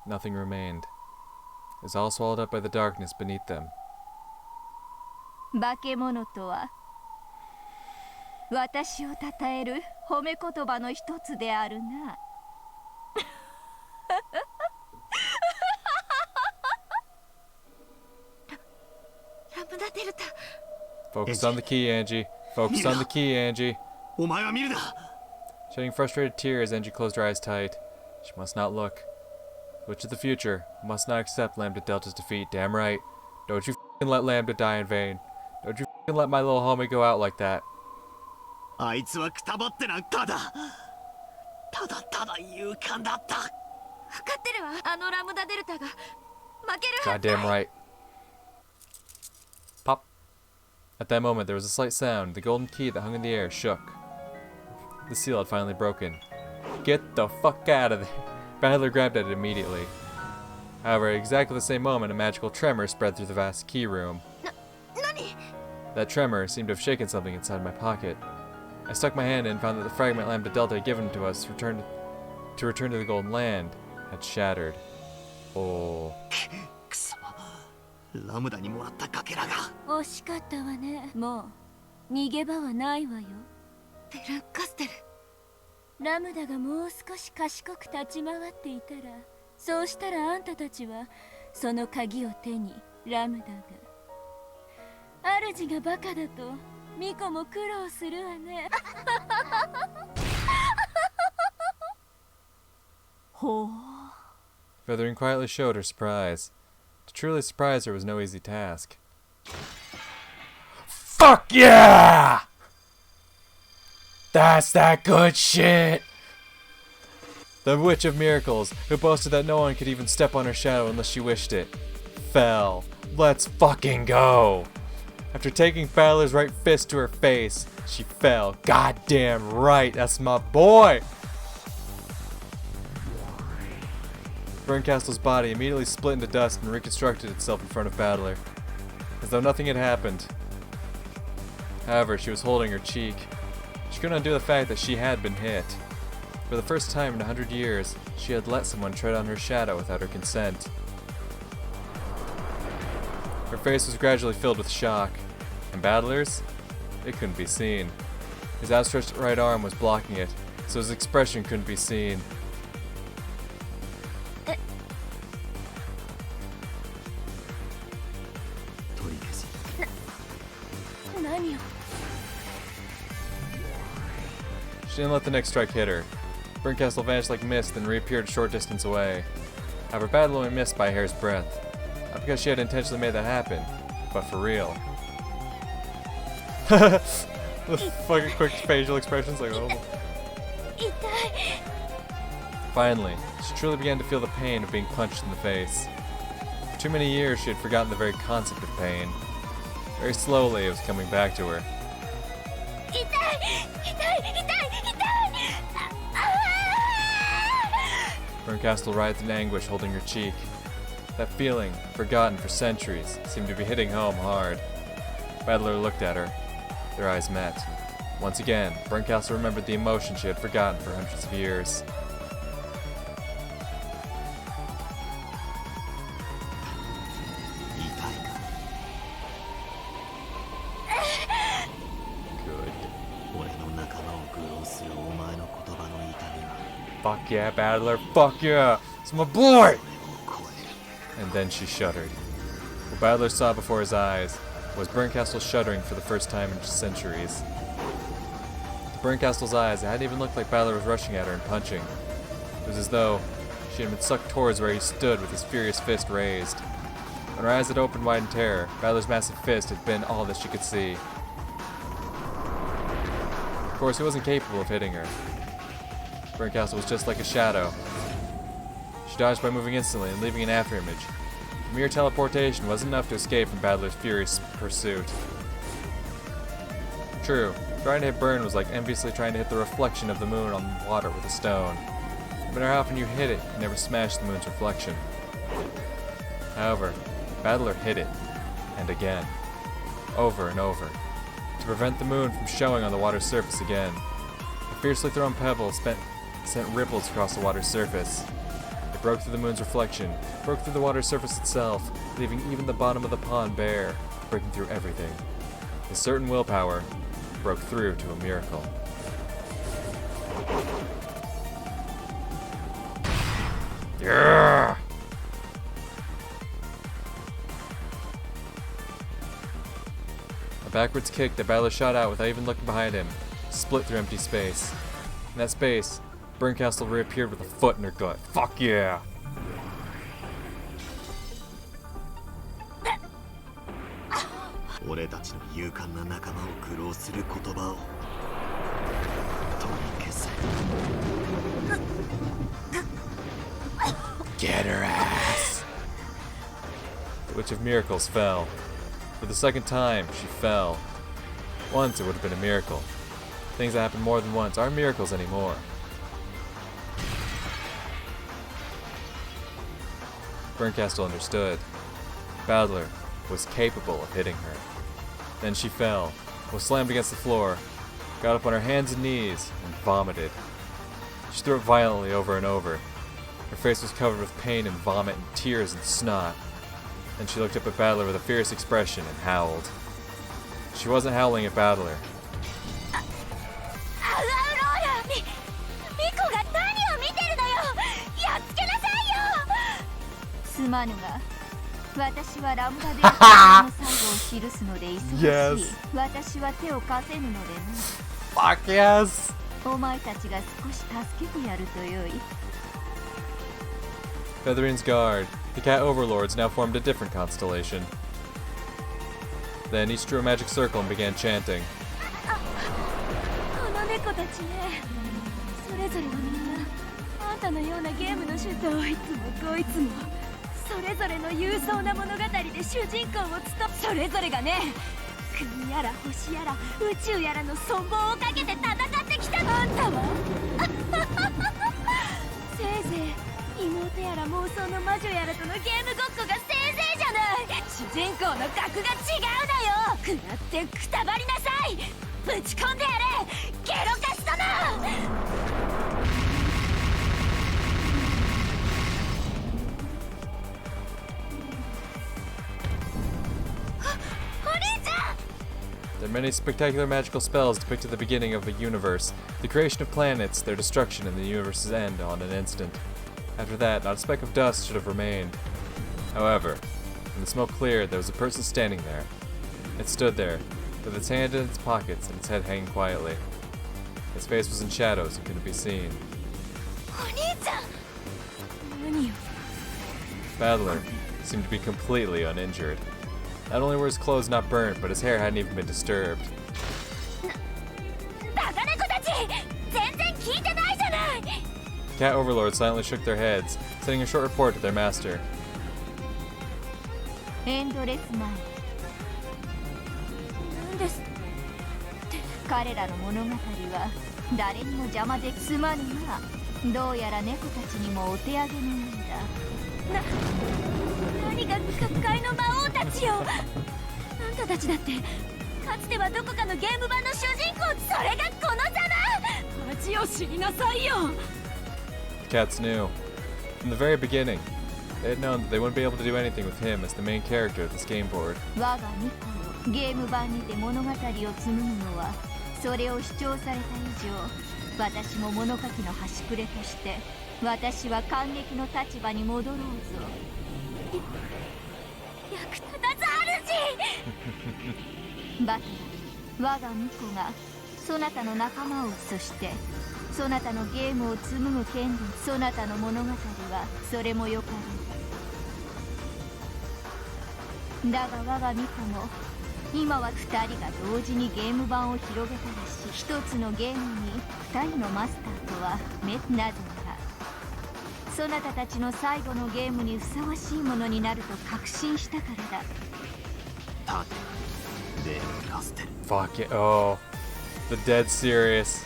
Nothing remained. It was all swallowed up by the darkness beneath them. 化け物とは私を称える褒め言葉の一つであるな。ラムダデルタ。Focus on the key, Angie. Focus on the key, Angie. Shedding frustrated tears, Angie closed her eyes tight. She must not look. Witch of the future must not accept Lambda Delta's defeat. Damn right. Don't you f***ing let Lambda die in vain. Don't you f***ing let my little homie go out like that. あいつはくたばってなんかだ。ただただ勇敢だった。分かってるわ。あのラムダデルタが負けるはず。 Goddamn right. Pop. At that moment, there was a slight sound. The golden key that hung in the air shook. The seal had finally broken. Get the fuck out of there. Battler grabbed at it immediately. However, at exactly the same moment, a magical tremor spread through the vast key room. That tremor seemed to have shaken something inside my pocket. I stuck my hand in and found that the fragment Lambda Delta had given to us to return to the Golden Land had shattered. Oh. くそ。ラムダにもらったかけらが。惜しかったわね。もう逃げ場はないわよ。ベルンカステル。ラムダがもう少し賢く立ち回っていたら、そうしたらあんたたちはその鍵を手にラムダが。主がバカだとミコも苦労するわね。ほう。Feathering quietly showed her surprise. To truly surprise her was no easy task. Fuck yeah! That's that good shit! The Witch of Miracles, who boasted that no one could even step on her shadow unless she wished it, fell. Let's fucking go! After taking Battler's right fist to her face, she fell. Goddamn right, that's my boy! Bernkastel's body immediately split into dust and reconstructed itself in front of Battler, as though nothing had happened. However, she was holding her cheek. She couldn't undo the fact that she had been hit. For the first time in 100 years, she had let someone tread on her shadow without her consent. Her face was gradually filled with shock, and Battler's? It couldn't be seen. His outstretched right arm was blocking it, so his expression couldn't be seen. She didn't let the next strike hit her. Bernkastel vanished like mist and reappeared a short distance away. However, Battler only missed by a hair's breadth. Not because she had intentionally made that happen, but for real. The fucking quick facial expressions like, oh. Finally, she truly began to feel the pain of being punched in the face. For too many years, she had forgotten the very concept of pain. Very slowly, it was coming back to her. Bernkastel writhed in anguish, holding her cheek. That feeling, forgotten for centuries, seemed to be hitting home hard. Battler looked at her. Their eyes met. Once again, Bernkastel remembered the emotion she had forgotten for hundreds of years. Fuck yeah, Battler, fuck yeah! It's my boy! And then she shuddered. What Battler saw before his eyes was Bernkastel shuddering for the first time in centuries. To Bernkastel's eyes, it hadn't even looked like Battler was rushing at her and punching. It was as though she had been sucked towards where he stood with his furious fist raised. When her eyes had opened wide in terror, Battler's massive fist had been all that she could see. Of course, he wasn't capable of hitting her. Bernkastel was just like a shadow. She dodged by moving instantly and leaving an afterimage. Mere teleportation wasn't enough to escape from Battler's furious pursuit. True, trying to hit Bern was like enviously trying to hit the reflection of the moon on water with a stone. No matter how often you hit it, you never smash the moon's reflection. However, Battler hit it, and again, over and over, to prevent the moon from showing on the water's surface again. A fiercely thrown pebble sent ripples across the water's surface. The It broke through the moon's reflection, broke through the water's surface itself, leaving even the bottom of the pond bare, breaking through everything. A certain willpower broke through to a miracle. Yeah! A backwards kick that Battler shot out without even looking behind him, split through empty space. In that space, Bernkastel reappeared with a foot in her gut. Fuck yeah! Get her ass! The Witch of Miracles fell. For the second time, she fell. Once it would have been a miracle. Things that happen more than once aren't miracles anymore. Bernkastel understood. Battler was capable of hitting her. Then she fell, was slammed against the floor, got up on her hands and knees, and vomited. She threw up violently over and over. Her face was covered with pain and vomit and tears and snot. Then she looked up at Battler with a fierce expression and howled. She wasn't howling at Battler. Yes. Fuck yes. Featherin's guard, the cat overlords, now formed a different constellation. Then each drew a magic circle and began chanting. There are many spectacular magical spells depict at the beginning of the universe, the creation of planets, their destruction, and the universe's end on an instant. After that, not a speck of dust should have remained. However, when the smoke cleared, there was a person standing there. It stood there, with its hand in its pockets and its head hanging quietly. Its face was in shadows and couldn't be seen. Battler seemed to be completely uninjured. Not only were his clothes not burnt, but his hair hadn't even been disturbed. Cat overlords silently shook their heads, sending a short report to their master. The cats knew. From the very beginning, they had known that they wouldn't be able to do anything with him as the main character of this game board. Fuck it. Oh, the dead serious.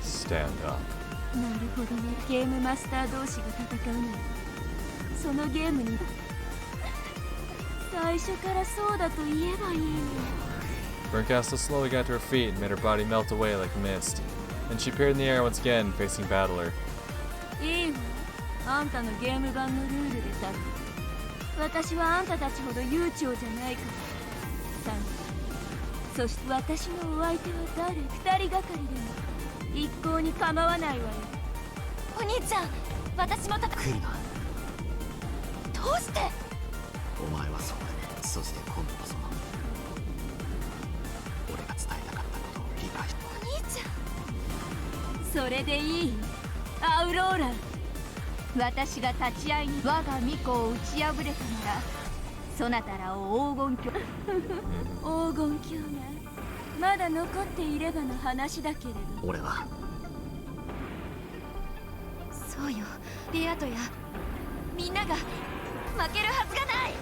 Stand up. Bernkastel slowly got to her feet and made her body melt away like mist. Then she appeared in the air once again, facing Battler. あんたのゲーム版のルールでだ。私はあんたたちほど悠長じゃないからサンジ。そして私のお相手は誰？二人がかりでも一向に構わないわよ。お兄ちゃん、私も来るな。どうして？お前はそうだね。そして今度こそ俺が伝えたかったことを理解して。お兄ちゃん、それでいい？アウローラ、私が立ち会いに我が巫女を打ち破れたなら、そなたらを黄金鏡黄金鏡がまだ残っていればの話だけれど。俺はそうよ、ベアトやみんなが負けるはずがない。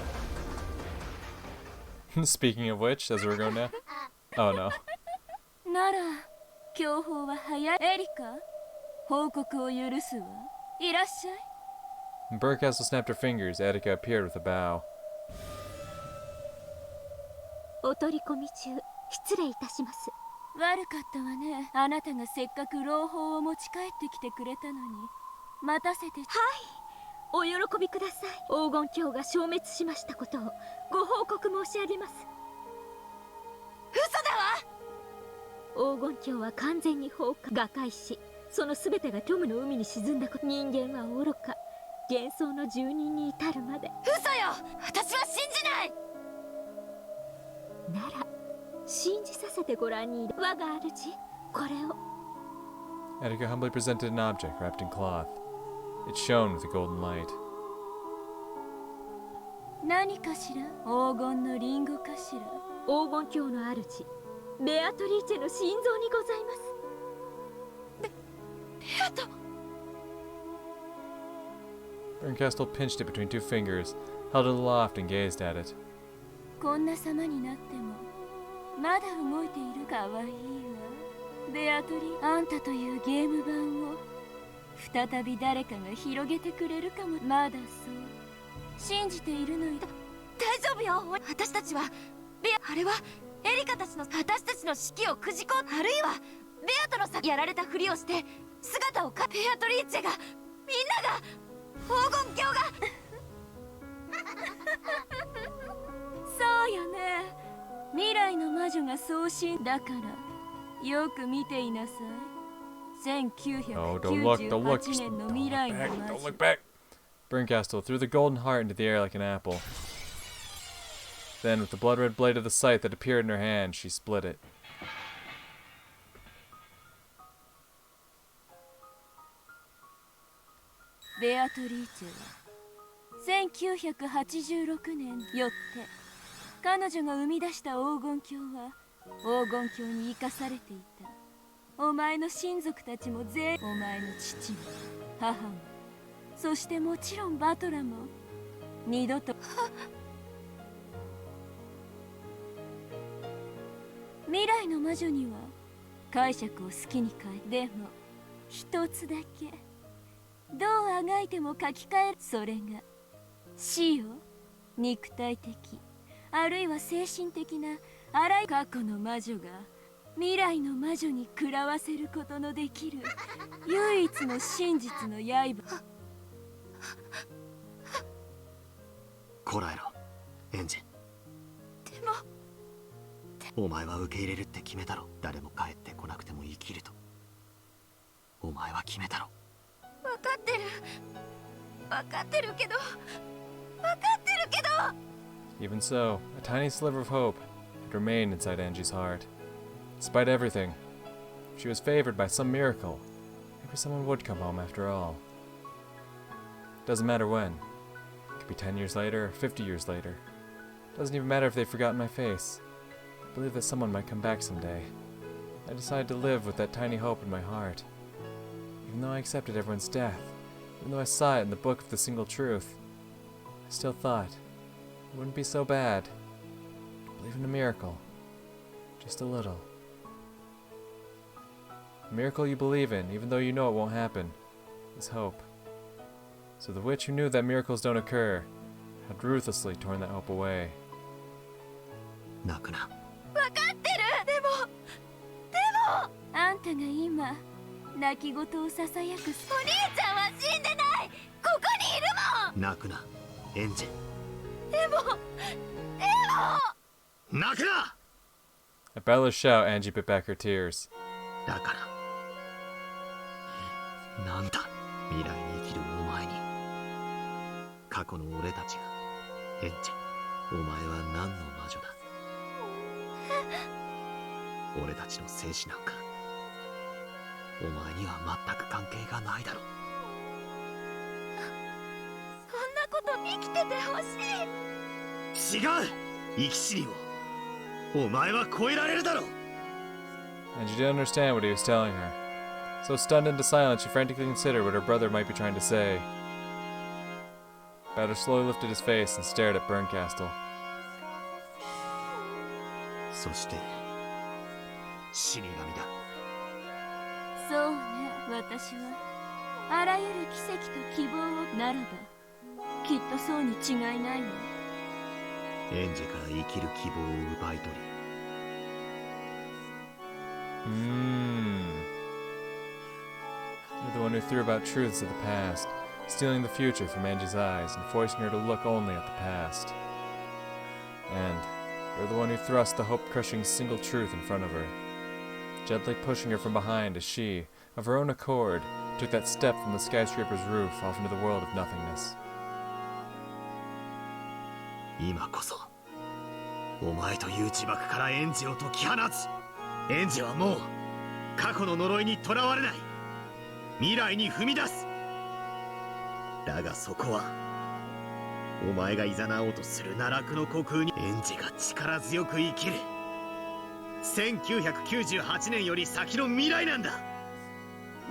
Speaking of which, as we're going now. Oh no. なら強砲は早い。エリカ、報告を許すわ。いらっしゃい。When Bernkastel snapped her fingers, Attica appeared with a bow. お取り込み中、失礼いたします。悪かったわね。あなたがせっかく朗報を持ち帰ってきてくれたのに待たせて。はい、お喜びください。黄金鏡が消滅しましたことをご報告申し上げます。嘘だわ。黄金鏡は完全に崩壊瓦解し、その全てが虚無の海に沈んだこと。人間は愚か、幻想の住人に至るまで。嘘よ、私は信じない。なら信じさせてごらんに。我が主、これを。Attica humbly presented an object wrapped in cloth. It shone with a golden light. 何かしら？黄金のリンゴかしら？黄金鏡の主、ベアトリーチェの心臓にございます。ベアト。Bernkastel pinched it between two fingers, held it aloft, and gazed at it. こんな様になってもまだ動いている。かわいいわ。ベアトリー、あんたというゲーム版を再び誰かが広げてくれるかも。まだそう信じているのよ。大丈夫よ。私たちはあれはエリカたちの、私たちの指揮をくじこ、あるいはベアトの先やられたふりをして姿をベアトリーチェが、みんなが黄金鏡がそうよね。未来の魔女が送信だからよく見ていなさい。Oh, don't look, don't look. 1998年の未来の魔 Don't 女。 look back. Bernkastel threw the golden heart into the air like an apple. Then, with the blood-red blade of the scythe that appeared in her hand, she split it. ベアトリーチェは1986年よって彼女が生み出した黄金鏡は黄金鏡に生かされていた。お前の親族たちも全員、お前の父も母も、そしてもちろんバトラも二度と未来の魔女には解釈を好きに変え、でも一つだけどうあがいても書き換える。それが死よ。肉体的あるいは精神的なあらゆる過去の魔女が未来の魔女に食らわせることのできる唯一の真実の刃。こらえろ、エンジン。でもお前は受け入れるって決めたろ。誰も帰ってこなくても生きるとお前は決めたろ。分かってる、分かってるけど、分かってるけど。 Even so, a tiny sliver of hope had remained inside Angie's heart. Despite everything, she was favored by some miracle. Maybe someone would come home after all. Doesn't matter when. It could be 10 years later or 50 years later. Doesn't even matter if they've forgotten my face. I believe that someone might come back someday. I decided to live with that tiny hope in my heart. Even though I accepted everyone's death, even though I saw it in the book of the single truth, I still thought it wouldn't be so bad to believe in a miracle. Just a little. A miracle you believe in, even though you know it won't happen, is hope. So the witch who knew that miracles don't occur had ruthlessly torn that hope away. 泣くな。分かってる。でもあんたが今泣き言をささやく。お兄ちゃんは死んでない。ここ泣くな、エンジ。でも泣くな。 At Battler's shout, Angie bit back her tears. だからなんだ、未来に生きるお前に。過去の俺たちが、エンジ、お前は何の魔女だ。俺たちの生死なんかお前には全く関係がないだろ。そんなこと生きててほしい。違う、生き死にをお前は超えられるだろう。 And she didn't understand what he was telling her. So stunned into silence, she frantically considered what her brother might be trying to say. Battler slowly lifted his face and stared at Bernkastel. そして死神だ。そうね、私はあらゆる奇跡と希望をならばきっとそうに違いないわ。エンジから生きる希望を奪い取り、You're the one who threw about truths of the past, stealing the future from Angie's eyes and forcing her to look only at the past. And you're the one who thrust the hope-crushing single truth in front of her, gently pushing her from behind as she, of her own accord, took that step from the skyscraper's roof off into the world of nothingness. 今こそお前という呪縛からエンジを解き放つ。エンジはもう過去の呪いにとらわれない。未来に踏み出す。だがそこはお前が誘おうとする奈落の虚空にエンジが力強く生きる1998年より先の未来なんだ。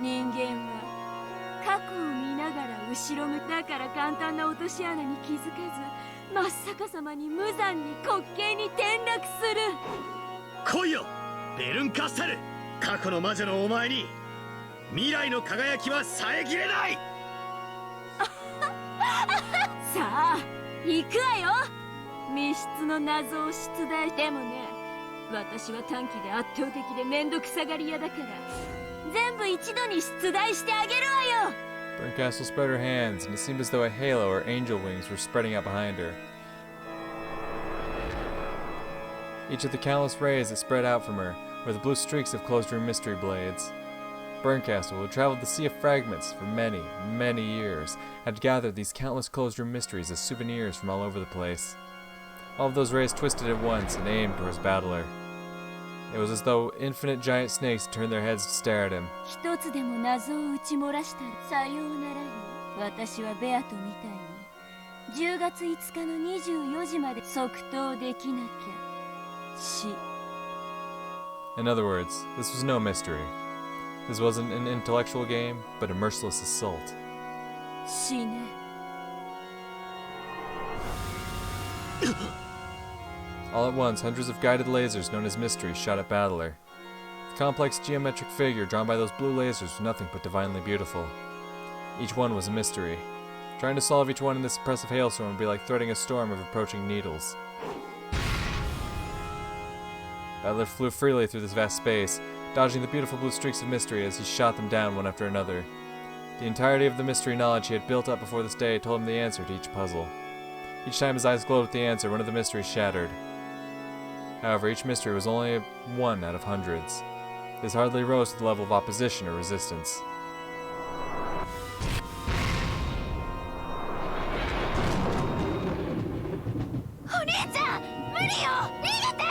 人間は過去を見ながら後ろ向きだから簡単な落とし穴に気づかず真っ逆さまに無残に滑稽に転落する。来いよベルンカステル。過去の魔女のお前に未来の輝きは遮れない。さあ行くわよ。密室の謎を出題してもね、私は短期で圧倒的でめんどくさがり屋だから全部一度に出題してあげるわよ。Bernkastel spread her hands, and it seemed as though a halo or angel wings were spreading out behind her. Each of the countless rays that spread out from her were the blue streaks of closed-room mystery blades. Bernkastel, who had traveled the sea of fragments for many, many years, had gathered these countless closed-room mysteries as souvenirs from all over the place. All of those rays twisted at once and aimed towards Battler. It was as though infinite giant snakes turned their heads to stare at him. 一つでも謎を打ち漏らしたらさようならよ。私はベアとみたいに10月5日の24時まで即答できなきゃ死。 In other words, this was no mystery. This wasn't an intellectual game, but a merciless assault. 死ね。All at once, hundreds of guided lasers known as mysteries shot at Battler. The complex geometric figure drawn by those blue lasers was nothing but divinely beautiful. Each one was a mystery. Trying to solve each one in this oppressive hailstorm would be like threading a storm of approaching needles. Battler flew freely through this vast space, dodging the beautiful blue streaks of mystery as he shot them down one after another. The entirety of the mystery knowledge he had built up before this day told him the answer to each puzzle. Each time his eyes glowed with the answer, one of the mysteries shattered. However, each mystery was only one out of hundreds. This hardly rose to the level of opposition or resistance. お姉ちゃん無理よ、逃げて。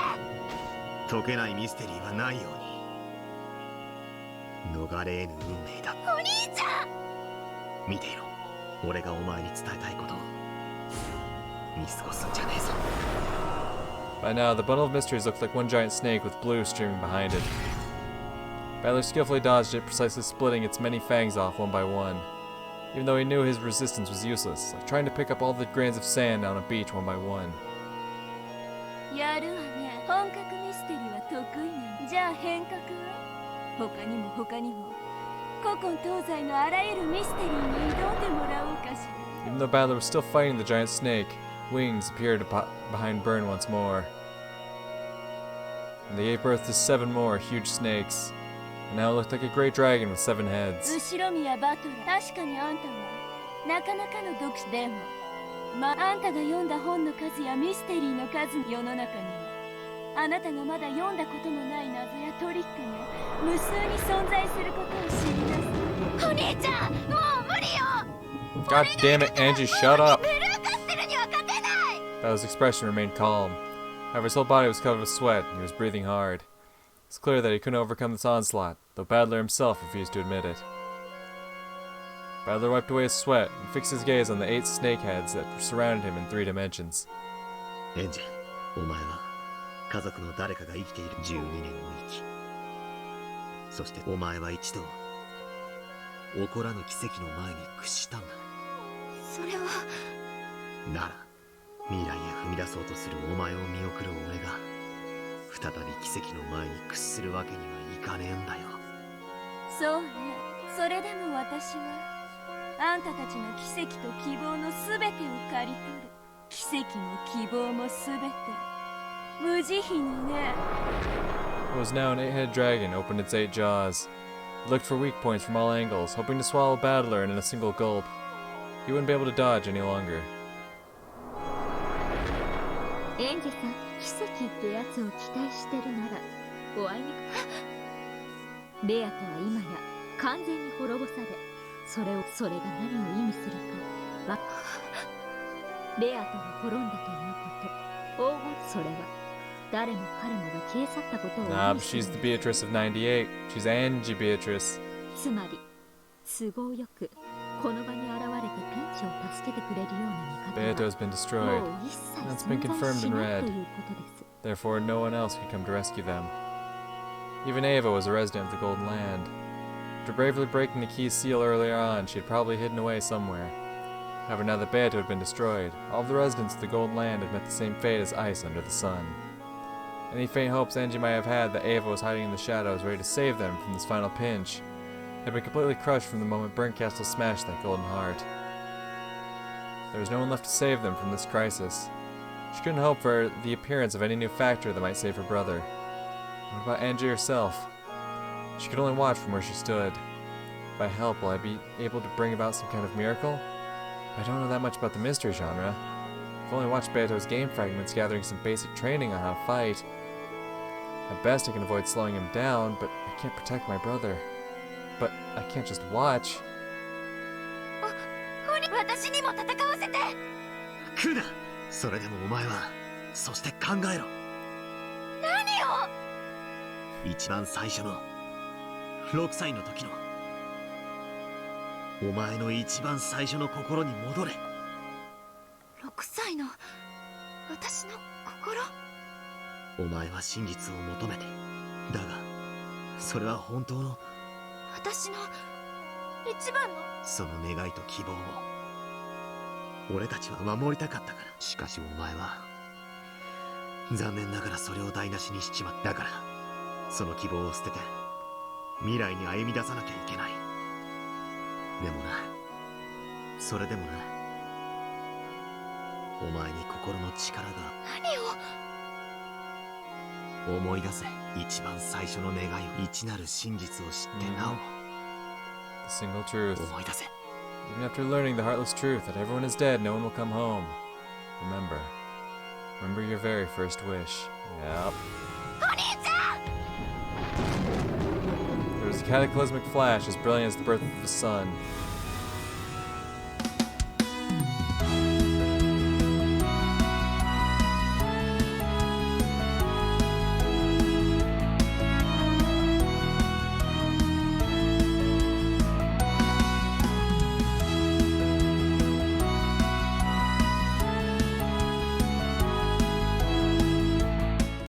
解けないミステリーはないように逃れ得ぬ運命だ。お兄ちゃん見ていろ、俺がお前に伝えたいことを見過ごすんじゃねえぞ。 By now, the bundle of mysteries looked like one giant snake with blue streaming behind it. Battler skillfully dodged it, precisely splitting its many fangs off one by one. Even though he knew his resistance was useless, like trying to pick up all the grains of sand on a beach one by one. やるわね。本格ミステリーは得意ね。じゃあ変革は他にも他にも古今東西のあらゆるミステリーに挑んでもらおうかしら。 Even though Battler was still fighting the giant snake, wings appeared behind Bern once more. And they gave birth to 7 more huge snakes. And now it looked like a great dragon with 7 heads. 後ろ宮バトラー、確かにあんたはなかなかの読書でも、あんたが読んだ本の数やミステリーの数の世の中には、あなたがまだ読んだこともない謎やトリックが無数に存在することを知りなさい。お兄ちゃん、もう無理よ。 God damn it, Angie, shut up! ベルンカステルには勝てない。 Bowser's expression remained calm. However, his whole body was covered with sweat, and he was breathing hard. It's clear that he couldn't overcome this onslaught, though Battler himself refused to admit it. Battler wiped away his sweat and fixed his gaze on the 8 snakeheads that surrounded him in 3 dimensions. エンジェル、お前は家族の誰かが生きている12年を生き、そしてお前は一度起こらぬ奇跡の前に屈したんだ。それはなら未来へ踏み出そうとするお前を見送る俺が再び奇跡の前に屈するわけにはいかねえんだよ。そうね。それでも私はあんたたちの奇跡と希望のすべてを刈り取る。奇跡も希望もすべて無慈悲にね。What was now an 8-headed dragon opened its 8 jaws. It looked for weak points from all angles, hoping to swallow Battler in a single gulp. He wouldn't be able to dodge any longer. エンジェさん、奇跡ってやつを期待してるならお会いにベアとは今や完全に滅ぼされ、それが何を意味するかベアとが滅んだということ、黄金、それは誰も彼もが消え去ったことを意 Nah, 味 but する she's the Beatrice of 98. She's Angie Beatrice. つまり都合よくこの場に現れてピンチを助けてくれるような味 Beato 方 has been は destroyed. もう一切 That's been 存在 confirmed し in ない red. ということです。 Therefore, no one else could come to rescue them. Even Ava was a resident of the Golden Land. After bravely breaking the key's seal earlier on, she had probably hidden away somewhere. However, now that Beato had been destroyed, all of the residents of the Golden Land had met the same fate as ice under the sun. Any faint hopes Angie might have had that Ava was hiding in the shadows ready to save them from this final pinch had been completely crushed from the moment Bernkastel smashed that golden heart. There was no one left to save them from this crisis. She couldn't hope for the appearance of any new factor that might save her brother. What about Angie herself? She could only watch from where she stood. If I help, will I be able to bring about some kind of miracle? I don't know that much about the mystery genre. I've only watched Beato's game fragments gathering some basic training on how to fight. At best I can avoid slowing him down, but I can't protect my brother. But I can't just watch. 私にも戦わせて。クナ、それでもお前はそして考えろ。何を。一番最初の6歳の時のお前の一番最初の心に戻れ。6歳の私の心。お前は真実を求めて、だがそれは本当の私の一番のその願いと希望を俺たちは守りたかったから。しかしお前は残念ながらそれを台無しにしちまった。だからその希望を捨てて未来に歩み出さなきゃいけない。でもな、それでもな、お前に心の力が。何を。思い出せ、一番最初の願いを、一なる真実を知ってなお、 The single truth. 思い出せ。 Even after learning the heartless truth that everyone is dead, no one will come home. Remember. Remember your very first wish. Yep. There was a cataclysmic flash as brilliant as the birth of the sun.